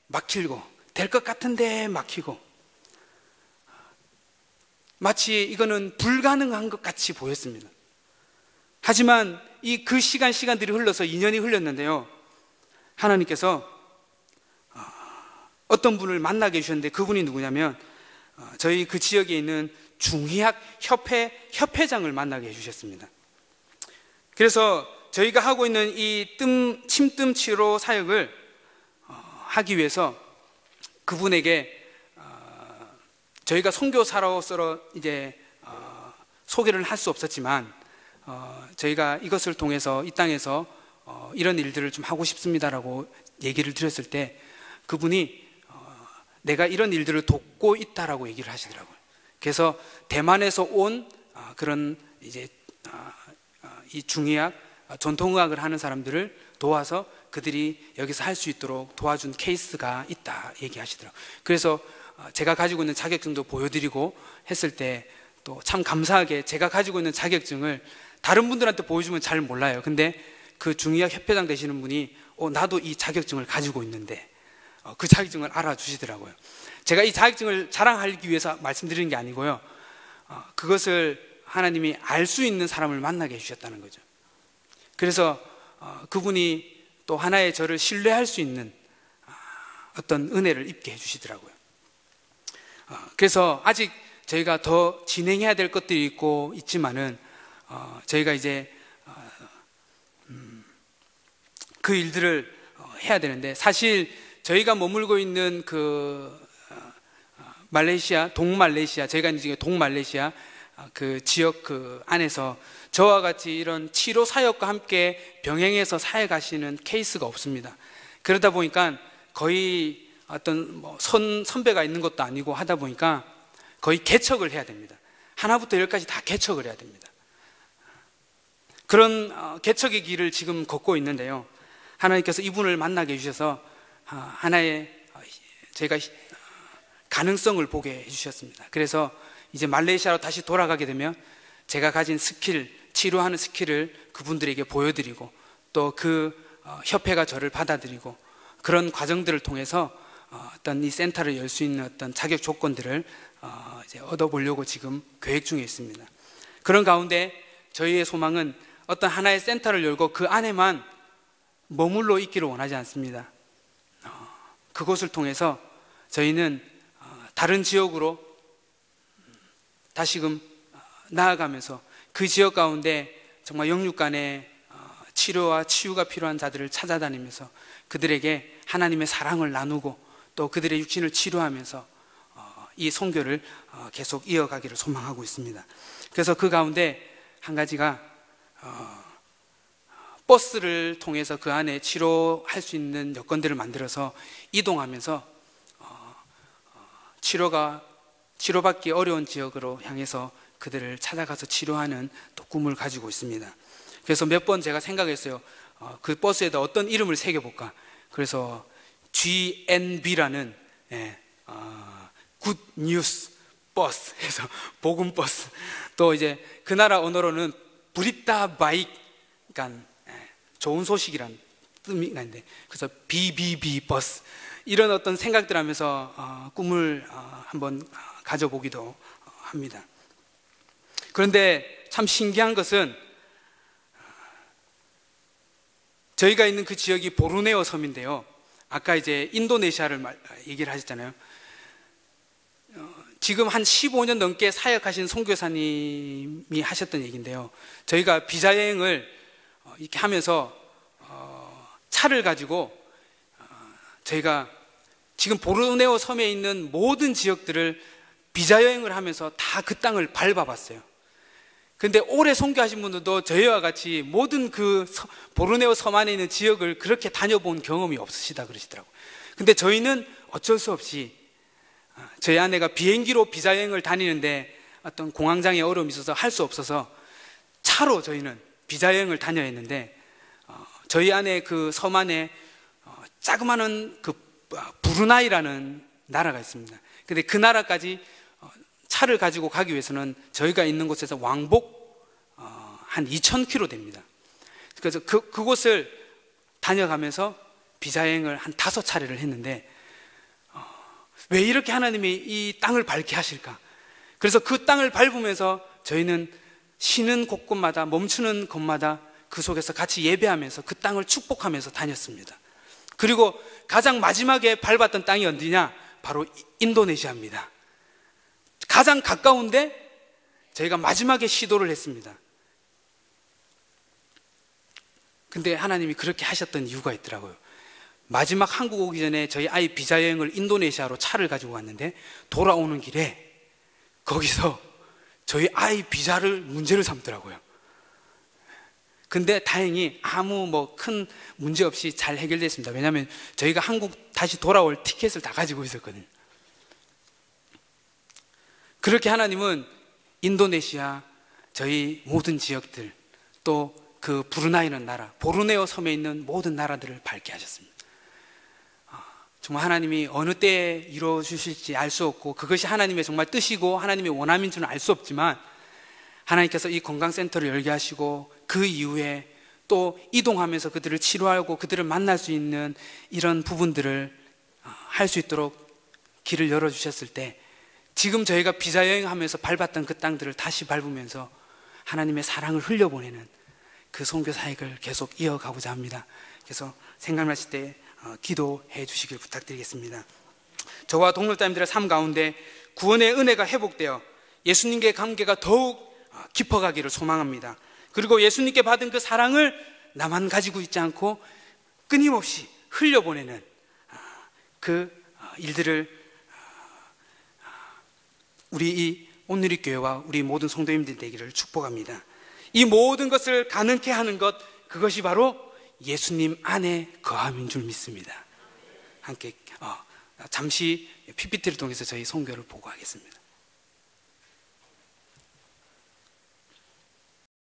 막히고 될 것 같은데 막히고, 마치 이거는 불가능한 것 같이 보였습니다. 하지만 그 시간들이 흘러서 2년이 흘렀는데요, 하나님께서 어떤 분을 만나게 해주셨는데, 그분이 누구냐면 저희 그 지역에 있는 중의학 협회장을 만나게 해주셨습니다. 그래서 저희가 하고 있는 이 침뜸 치료 사역을 하기 위해서 그분에게 저희가 선교사로서 이제 소개를 할 수 없었지만, 저희가 이것을 통해서 이 땅에서 이런 일들을 좀 하고 싶습니다라고 얘기를 드렸을 때, 그분이 내가 이런 일들을 돕고 있다라고 얘기를 하시더라고요. 그래서 대만에서 온 그런 이제 이 중의학, 전통의학을 하는 사람들을 도와서 그들이 여기서 할 수 있도록 도와준 케이스가 있다 얘기하시더라고요. 그래서 제가 가지고 있는 자격증도 보여드리고 했을 때 또 참 감사하게 제가 가지고 있는 자격증을 다른 분들한테 보여주면 잘 몰라요. 근데 그 중의학 협회장 되시는 분이 나도 이 자격증을 가지고 있는데 그 자격증을 알아주시더라고요. 제가 이 자격증을 자랑하기 위해서 말씀드리는 게 아니고요, 그것을 하나님이 알 수 있는 사람을 만나게 해주셨다는 거죠. 그래서 그분이 또 하나의 저를 신뢰할 수 있는 어떤 은혜를 입게 해주시더라고요. 그래서 아직 저희가 더 진행해야 될 것들이 있지만은 저희가 이제 그 일들을 해야 되는데, 사실 저희가 머물고 있는 그 말레이시아, 동말레이시아, 저희가 이제 동말레이시아 그 지역 그 안에서 저와 같이 이런 치료 사역과 함께 병행해서 사역하시는 케이스가 없습니다. 그러다 보니까 거의 어떤 선배가 있는 것도 아니고 하다 보니까 거의 개척을 해야 됩니다. 하나부터 열까지 다 개척을 해야 됩니다. 그런 개척의 길을 지금 걷고 있는데요, 하나님께서 이분을 만나게 해주셔서 하나의 제가 가능성을 보게 해주셨습니다. 그래서 이제 말레이시아로 다시 돌아가게 되면 제가 가진 스킬, 치료하는 스킬을 그분들에게 보여드리고, 또 그 협회가 저를 받아들이고, 그런 과정들을 통해서 어떤 이 센터를 열 수 있는 어떤 자격 조건들을 이제 얻어보려고 지금 계획 중에 있습니다. 그런 가운데 저희의 소망은 어떤 하나의 센터를 열고 그 안에만 머물러 있기를 원하지 않습니다. 그곳을 통해서 저희는 다른 지역으로 다시금 나아가면서 그 지역 가운데 정말 영육간의 치료와 치유가 필요한 자들을 찾아다니면서 그들에게 하나님의 사랑을 나누고, 또 그들의 육신을 치료하면서 이 선교를 계속 이어가기를 소망하고 있습니다. 그래서 그 가운데 한 가지가 버스를 통해서 그 안에 치료할 수 있는 여건들을 만들어서 이동하면서 치료받기 어려운 지역으로 향해서 그들을 찾아가서 치료하는 또 꿈을 가지고 있습니다. 그래서 몇 번 제가 생각했어요. 그 버스에다 어떤 이름을 새겨볼까. 그래서 GNB라는 굿 뉴스 버스 해서 복음 버스, 또 이제 그 나라 언어로는 브리타 바익, 그러니까 좋은 소식이란 뜻인가 있는데, 그래서 BBB 버스, 이런 어떤 생각들 하면서 꿈을 한번 가져보기도 합니다. 그런데 참 신기한 것은 저희가 있는 그 지역이 보르네오 섬인데요, 아까 이제 인도네시아를 얘기를 하셨잖아요. 지금 한 15년 넘게 사역하신 선교사님이 하셨던 얘기인데요, 저희가 비자 여행을 이렇게 하면서 차를 가지고 저희가 지금 보르네오 섬에 있는 모든 지역들을 비자 여행을 하면서 다 그 땅을 밟아봤어요. 근데 오래 선교하신 분들도 저희와 같이 모든 그 보르네오 섬 안에 있는 지역을 그렇게 다녀본 경험이 없으시다 그러시더라고요. 근데 저희는 어쩔 수 없이 저희 아내가 비행기로 비자여행을 다니는데 어떤 공황장애 어려움이 있어서 할 수 없어서 차로 저희는 비자여행을 다녀야 했는데, 저희 아내 그 섬 안에 자그마한 그 브루나이라는 나라가 있습니다. 근데 그 나라까지 차를 가지고 가기 위해서는 저희가 있는 곳에서 왕복 한 2,000km 됩니다. 그래서 그곳을 다녀가면서 비자여행을 한 5차례를 했는데, 왜 이렇게 하나님이 이 땅을 밟게 하실까? 그래서 그 땅을 밟으면서 저희는 쉬는 곳곳마다, 멈추는 곳마다 그 속에서 같이 예배하면서 그 땅을 축복하면서 다녔습니다. 그리고 가장 마지막에 밟았던 땅이 어디냐? 바로 인도네시아입니다. 가장 가까운데 저희가 마지막에 시도를 했습니다. 근데 하나님이 그렇게 하셨던 이유가 있더라고요. 마지막 한국 오기 전에 저희 아이 비자여행을 인도네시아로 차를 가지고 갔는데, 돌아오는 길에 거기서 저희 아이 비자를 문제를 삼더라고요. 근데 다행히 아무 큰 문제 없이 잘 해결됐습니다. 왜냐하면 저희가 한국 다시 돌아올 티켓을 다 가지고 있었거든요. 그렇게 하나님은 인도네시아, 저희 모든 지역들, 또 그 브루나이라는 나라, 보르네오 섬에 있는 모든 나라들을 밟게 하셨습니다. 정말 하나님이 어느 때에 이루어 주실지 알 수 없고, 그것이 하나님의 정말 뜻이고 하나님의 원함인 줄은 알 수 없지만, 하나님께서 이 건강센터를 열게 하시고 그 이후에 또 이동하면서 그들을 치료하고 그들을 만날 수 있는 이런 부분들을 할 수 있도록 길을 열어주셨을 때, 지금 저희가 비자여행하면서 밟았던 그 땅들을 다시 밟으면서 하나님의 사랑을 흘려보내는 그 선교 사역을 계속 이어가고자 합니다. 그래서 생각나실 때 기도해 주시길 부탁드리겠습니다. 저와 동역자님들의 삶 가운데 구원의 은혜가 회복되어 예수님과의 관계가 더욱 깊어가기를 소망합니다. 그리고 예수님께 받은 그 사랑을 나만 가지고 있지 않고 끊임없이 흘려보내는 그 일들을 우리 이 온누리교회와 우리 모든 성도님들 되기를 축복합니다. 이 모든 것을 가능케 하는 것, 그것이 바로 예수님 안에 거함인 줄 믿습니다. 함께 잠시 PPT를 통해서 저희 선교를 보고하겠습니다.